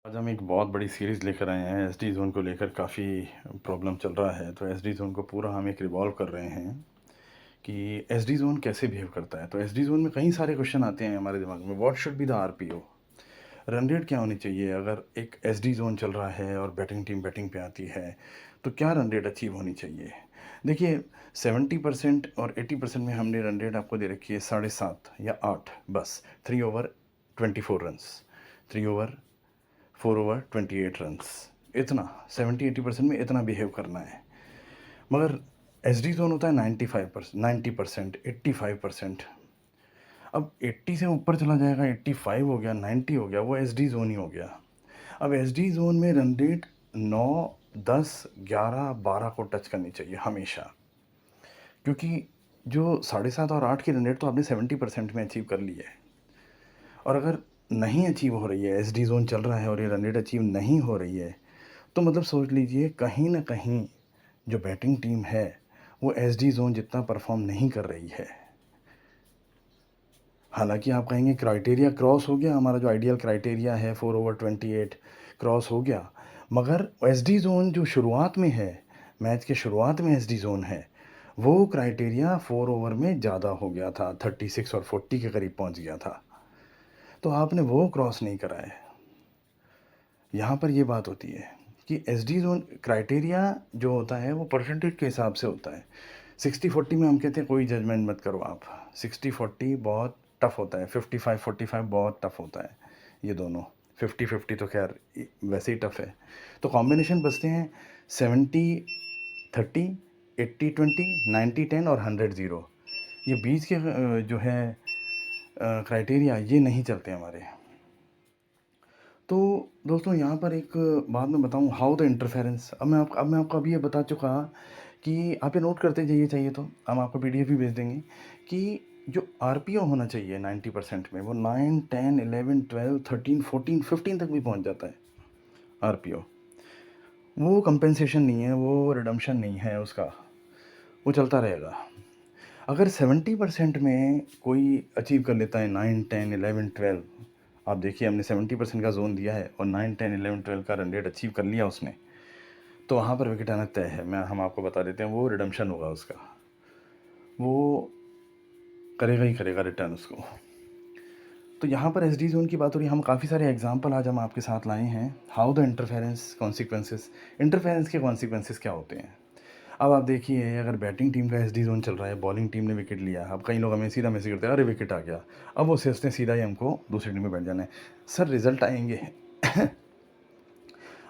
आज हम एक बहुत बड़ी सीरीज़ लेकर आए हैं। एसडी ज़ोन को लेकर काफ़ी प्रॉब्लम चल रहा है, तो एसडी ज़ोन को पूरा हम एक रिवॉल्व कर रहे हैं कि एसडी ज़ोन कैसे बिहेव करता है। तो एसडी ज़ोन में कई सारे क्वेश्चन आते हैं हमारे दिमाग में। What should be the RPO, run rate क्या होनी चाहिए अगर एक एसडी ज़ोन चल रहा है और बैटिंग टीम बैटिंग पे आती है, तो क्या रन रेट अचीव होनी चाहिए। देखिए, 70% और 80% में हमने रन रेट आपको दे रखी है 7.5 या 8, बस 3 over 24 runs, 3 over 4 over 28 runs, इतना 70-80% में इतना बिहेव करना है। मगर एस डी जोन होता है 95%, 90%, 85%। अब 80 से ऊपर चला जाएगा, 85 हो गया, 90 हो गया, वो एस डी जोन ही हो गया। अब एस डी जोन में रन रेट 9, 10, 11, 12 को टच करनी चाहिए हमेशा, क्योंकि जो 7.5 और 8 की रन रेट तो आपने 70% में अचीव कर ली है। और अगर नहीं अचीव हो रही है, एस डी ज़ोन चल रहा है और ये रन रेट अचीव नहीं हो रही है, तो मतलब सोच लीजिए कहीं न कहीं जो बैटिंग टीम है, वो एस डी ज़ोन जितना परफ़ॉर्म नहीं कर रही है। हालाँकि आप कहेंगे क्राइटेरिया क्रॉस हो गया, हमारा जो आइडियल क्राइटेरिया है 4 ओवर 28 क्रॉस हो गया, मगर एस डी ज़ोन जो शुरुआत में है, मैच के शुरुआत में एस डी ज़ोन है, वो क्राइटेरिया 4 ओवर में ज़्यादा हो गया था, 36 और 40 के करीब पहुँच गया था। तो आपने वो क्रॉस नहीं करा है। यहाँ पर ये बात होती है कि एस डी ज़ोन क्राइटेरिया जो होता है वो परसेंटेज के हिसाब से होता है। 60-40 में हम कहते हैं कोई जजमेंट मत करो आप। 60-40 बहुत टफ होता है, 55-45 बहुत टफ होता है, ये दोनों। 50-50 तो खैर वैसे ही टफ है। तो कॉम्बिनेशन बचते हैं 70-30, 80-20, 90-10 और 100-0। ये बीच के जो है क्राइटेरिया ये नहीं चलते हमारे। तो दोस्तों यहाँ पर एक बात मैं बताऊँ, हाउ द इंटरफेरेंस। अब मैं आपको अभी ये बता चुका कि आप ये नोट करते जाइए, चाहिए तो हम आपको पीडीएफ भी भेज देंगे कि जो आरपीओ होना चाहिए 90% में, वो 9, 10, 11, 12, 13, 14, 15 तक भी पहुँच जाता है आरपीओ। वो कंपेंसेशन नहीं है, वो रिडम्पशन नहीं है उसका, वो चलता रहेगा। अगर 70% में कोई अचीव कर लेता है 9, 10, 11, 12, आप देखिए हमने 70% का जोन दिया है और 9, 10, 11, 12 का रन रेट अचीव कर लिया उसने, तो वहाँ पर विकेट आना तय है। हम आपको बता देते हैं, वो रिडम्पशन होगा उसका, वो करेगा ही करेगा रिटर्न उसको। तो यहाँ पर एस डी जोन की बात हो रही है। हम काफ़ी सारे एग्जाम्पल आज हम आपके साथ लाए हैं, how the interference consequences. Interference के कॉन्सिक्वेंसेस क्या होते हैं। अब आप देखिए, अगर बैटिंग टीम का एस डी जोन चल रहा है, बॉलिंग टीम ने विकेट लिया, अब कई लोग हमें सीधा मैसेज करते हैं, अरे विकेट आ गया। अब वो सोचते हैं सीधा ही हमको दूसरी टीम में बैठ जाना है। सर रिजल्ट आएंगे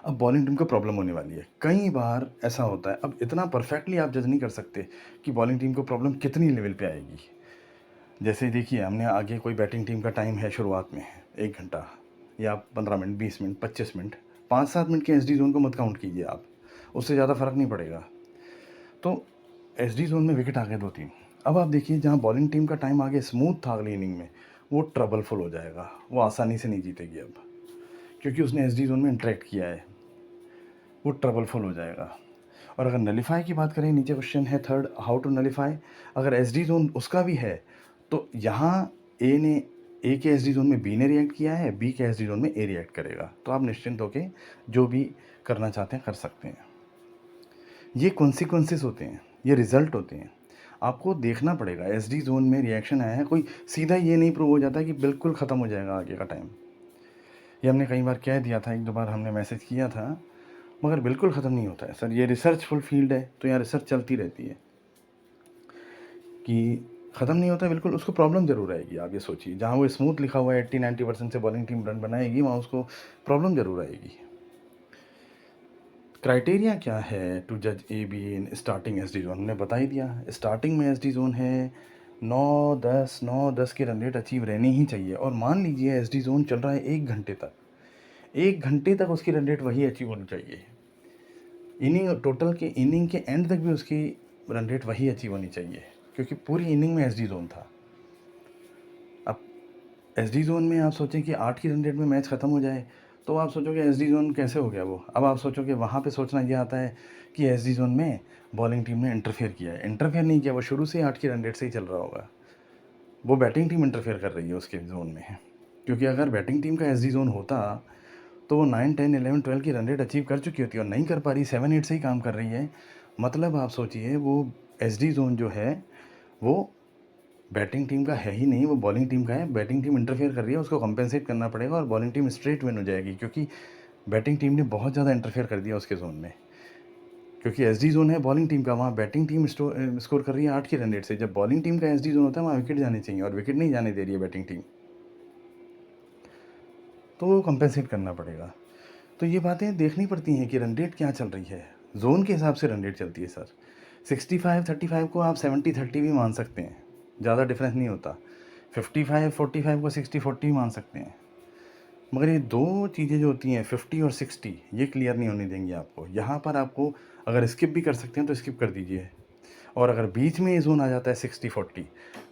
अब बॉलिंग टीम को प्रॉब्लम होने वाली है, कई बार ऐसा होता है। अब इतना परफेक्टली आप जज नहीं कर सकते कि बॉलिंग टीम को प्रॉब्लम कितनी लेवल पे आएगी। जैसे देखिए, हमने आगे कोई बैटिंग टीम का टाइम है शुरुआत में 1 घंटा या 15 मिनट, 20 मिनट, 25 मिनट, 5-7 मिनट के एस डी जोन को मत काउंट कीजिए आप, उससे ज़्यादा फ़र्क नहीं पड़ेगा। तो एस डी जोन में विकेट आ गए 2-3। अब आप देखिए, जहाँ बॉलिंग टीम का टाइम आगे स्मूथ था अगली इनिंग में, वो ट्रबलफुल हो जाएगा, वो आसानी से नहीं जीतेगी अब, क्योंकि उसने एस डी जोन में इंटरेक्ट किया है, वो ट्रबलफुल हो जाएगा। और अगर नलीफाई की बात करें, नीचे क्वेश्चन है थर्ड, हाउ टू नलीफाई। अगर एस डी जोन उसका भी है, तो यहाँ ए के एस डी जोन में बी ने रिएक्ट किया है, बी के एस डी जोन में ए रिएक्ट करेगा, तो आप निश्चिंत होकर जो भी करना चाहते हैं कर सकते हैं। ये कॉन्सिक्वेंसेस होते हैं, ये रिज़ल्ट होते हैं, आपको देखना पड़ेगा। एस डी जोन में रिएक्शन आया है, कोई सीधा ये नहीं प्रूव हो जाता कि बिल्कुल ख़त्म हो जाएगा आगे का टाइम। ये हमने कई बार कह दिया था, 1-2 बार हमने मैसेज किया था, मगर बिल्कुल ख़त्म नहीं होता है सर। ये रिसर्चफुल फील्ड है, तो यहाँ रिसर्च चलती रहती है कि ख़त्म नहीं होता है बिल्कुल। उसको प्रॉब्लम ज़रूर आएगी। आप ये सोचिए, जहाँ वो स्मूथ लिखा हुआ है 80-90% से बॉलिंग टीम रन बनाएगी, वहाँ उसको प्रॉब्लम ज़रूर आएगी। क्राइटेरिया क्या है टू जज A be in starting S D zone, हमने बता ही दिया। स्टार्टिंग में एस डी जोन है 9-10 की रन रेट अचीव रहनी ही चाहिए। और मान लीजिए एस डी जोन चल रहा है 1 घंटे तक, 1 घंटे तक उसकी रन रेट वही अचीव होनी चाहिए। इनिंग के एंड तक भी उसकी रन रेट वही अचीव होनी चाहिए, क्योंकि पूरी इनिंग में एस डी जोन था। अब एस डी जोन में आप सोचें कि 8 की रन रेट में मैच ख़त्म हो जाए, तो आप सोचोगे एस डी जोन कैसे हो गया वो। अब आप सोचोगे, वहाँ पे सोचना ये आता है कि एस डी जोन में बॉलिंग टीम ने इंटरफेयर किया है। इंटरफेयर नहीं किया, वो शुरू से ही 8 की रन रेट से ही चल रहा होगा। वो बैटिंग टीम इंटरफेयर कर रही है उसके जोन में, क्योंकि अगर बैटिंग टीम का एस डी जोन होता तो वो 9, 10, 11, 12 की रन रेट अचीव कर चुकी होती है और नहीं कर पा रही, 7, 8 से ही काम कर रही है। मतलब आप सोचिए वो एसडी जोन जो है वो बैटिंग टीम का है ही नहीं, वो बॉलिंग टीम का है। बैटिंग टीम इंटरफेयर कर रही है, उसको कंपेंसेट करना पड़ेगा और बॉलिंग टीम स्ट्रेट विन हो जाएगी, क्योंकि बैटिंग टीम ने बहुत ज़्यादा इंटरफेयर कर दिया उसके जोन में। क्योंकि एसडी जोन है बॉलिंग टीम का, वहाँ बैटिंग टीम स्कोर कर रही है 8 की रन रेट से। जब बॉलिंग टीम का एसडी जोन होता है वहाँ विकेट जाने चाहिए और विकेट नहीं जाने दे रही है बैटिंग टीम, तो वो कंपेंसेट करना पड़ेगा। तो ये बातें देखनी पड़ती हैं कि रन रेट क्या चल रही है। जोन के हिसाब से रन रेट चलती है सर। 65-35 को आप 70-30 भी मान सकते हैं, ज़्यादा डिफरेंस नहीं होता। 55-45 को 60-40 मान सकते हैं। मगर ये दो चीज़ें जो होती हैं 50 और 60, ये क्लियर नहीं होने देंगी आपको। यहाँ पर आपको अगर स्किप भी कर सकते हैं तो स्किप कर दीजिए, और अगर बीच में ये जोन आ जाता है 60-40,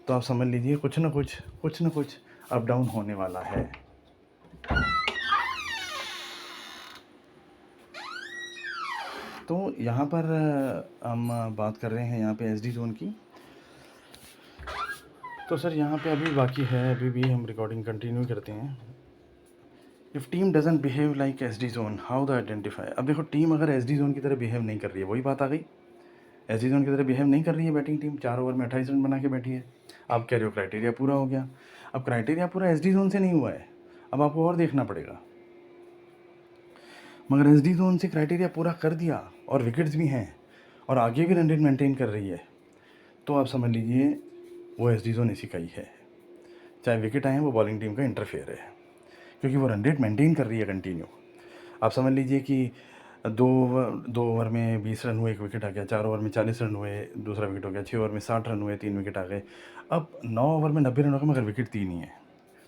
तो आप समझ लीजिए कुछ ना कुछ अप डाउन होने वाला है। तो यहाँ पर हम बात कर रहे हैं यहाँ पे एसडी जोन की। तो सर यहाँ पे अभी बाकी है, अभी भी हम रिकॉर्डिंग कंटिन्यू करते हैं। If team doesn't behave like SD zone, how the identify. अब देखो, टीम अगर एसडी जोन की तरह बिहेव नहीं कर रही है, वही बात आ गई। एसडी जोन की तरह बिहेव नहीं कर रही है बैटिंग टीम, 4 ओवर में 28 रन बना के बैठी है। आप कह रहे हो क्राइटेरिया पूरा हो गया। अब क्राइटेरिया पूरा एसडी जोन से नहीं हुआ है, अब आपको और देखना पड़ेगा। मगर एसडी जोन से क्राइटेरिया पूरा कर दिया और विकेट्स भी हैं और आगे भी रन रेट मेंटेन कर रही है, तो आप समझ लीजिए वो एसडी जोन इसी का ही है। चाहे विकेट आए, वो बॉलिंग टीम का इंटरफेयर है, क्योंकि वो रन रेट मेंटेन कर रही है कंटिन्यू। आप समझ लीजिए कि दो ओवर में 20 रन हुए, एक विकेट आ गया। 4 ओवर में 40 रन हुए, दूसरा विकेट हो गया। 6 ओवर में 60 रन हुए, 3 विकेट आ गए। अब 9 ओवर में 90 रन हो गए, मगर विकेट 3 ही है।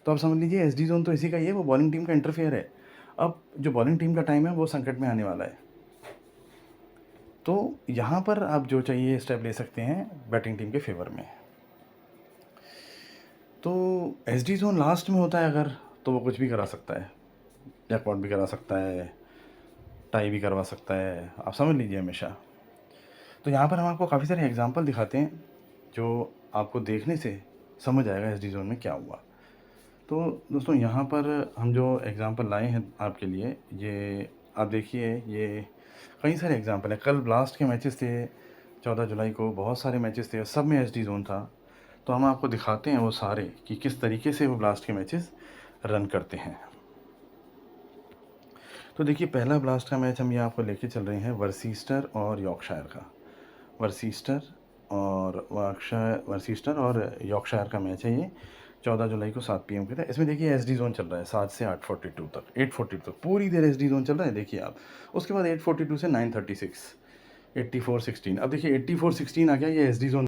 तो आप समझ लीजिए एसडी जोन तो इसी का ही है, वो बॉलिंग टीम का इंटरफेयर है। अब जो बॉलिंग टीम का टाइम है वो संकट में आने वाला है। तो यहाँ पर आप जो चाहिए स्टेप ले सकते हैं बैटिंग टीम के फेवर में। तो एसडी जोन लास्ट में होता है अगर, तो वो कुछ भी करा सकता है, जैकपॉट भी करा सकता है, टाई भी करवा सकता है, आप समझ लीजिए हमेशा। तो यहाँ पर हम आपको काफ़ी सारे एग्जांपल दिखाते हैं जो आपको देखने से समझ आएगा एसडी जोन में क्या हुआ। तो दोस्तों यहाँ पर हम जो एग्जांपल लाए हैं आपके लिए, ये आप देखिए, ये कई सारे एग्जांपल हैं। कल ब्लास्ट के मैचेस थे 14 जुलाई को, बहुत सारे मैचेस थे, सब में एसडी जोन था। तो हम आपको दिखाते हैं वो सारे कि किस तरीके से वो ब्लास्ट के मैचेस रन करते हैं। तो देखिए, पहला ब्लास्ट का मैच हम ये आपको लेके चल रहे हैं वर्सीस्टर और यॉर्कशायर का। वर्सीस्टर और यॉर्कशायर का मैच है ये, 14 जुलाई को 7 PM का था। इसमें देखिए एसडी जोन चल रहा है 7 से 8:42 तक पूरी देर एसडी जोन चल रहा है, देखिए आप। उसके बाद 8:42 से 9:36, 84-16। अब देखिए 84-16 आ गया, ये एसडी जोन